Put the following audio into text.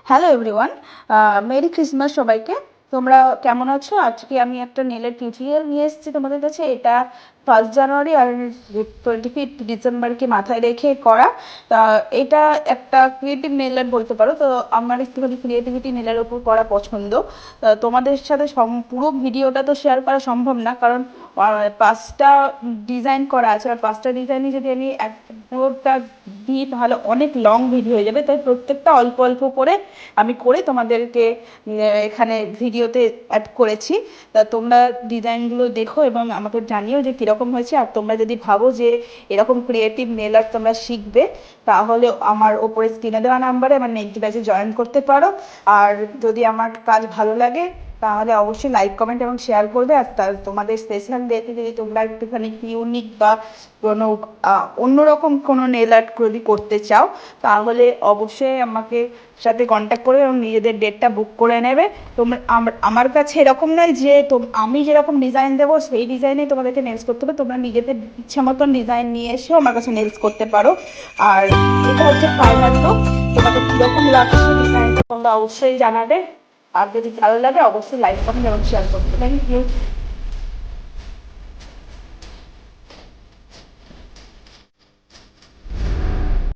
Hello everyone, merry Christmas সবাইকে। তোমরা কেমন আছো? আজকে আমি একটা নেলের টিউটোরিয়াল নিয়ে এসেছি তোমাদের কাছে। এটা 1 জানুয়ারি আর 25 ডিসেম্বরকে মাথায় রেখে করা। তা এটা একটা ক্রিয়েটিভ নেল আর্ট বলতে পারো। তো আমার একটুখানি ক্রিয়েটিভিটি নেলের ওপর করা পছন্দ। তোমাদের সাথে পুরো ভিডিওটা তো শেয়ার করা সম্ভব না, কারণ 5টা ডিজাইন করা আছে, আর 5টা ডিজাইনই যদি আমি পুরোটা দিই তাহলে অনেক লং ভিডিও হয়ে যাবে। তাই প্রত্যেকটা অল্প অল্প করে আমি করে তোমাদেরকে এখানে ভিডিওতে অ্যাড করেছি। তা তোমরা ডিজাইনগুলো দেখো এবং আমাকে জানিও যে কীরকম হয়েছে। আর তোমরা যদি ভাবো যে এরকম ক্রিয়েটিভ নেল আর্ট তোমরা শিখবে, তাহলে আমার ওপরে স্ক্রিনে দেওয়া নাম্বারে আমার নেক্সট ব্যাচে জয়েন করতে পারো। আর যদি আমার কাজ ভালো লাগে তাহলে অবশ্যই লাইক, কমেন্ট এবং শেয়ার করবে। আর তোমাদের সেশন দেখে যদি তোমরা একটুখানি ইউনিক বা কোনো অন্যরকম কোনো নেল আর্ট যদি করতে চাও, তাহলে অবশ্যই আমাকে সাথে কন্ট্যাক্ট করবে এবং নিজেদের ডেটটা বুক করে নেবে। তোমরা আমার কাছে এরকম নয় যে আমি যেরকম ডিজাইন দেবো সেই ডিজাইনেই তোমাদেরকে নেলস করতে হবে। তোমরা নিজেদের ইচ্ছা মতন ডিজাইন নিয়ে এসেও আমার কাছে নেলস করতে পারো। আর এটা হচ্ছে ফাইনাল লুক। তোমাদের কীরকম লাগছে ডিজাইনটা তোমরা অবশ্যই জানাবে। আর যদি ভালো লাগে অবশ্যই লাইক, কমেন্ট এবং শেয়ার করতে। Thank you.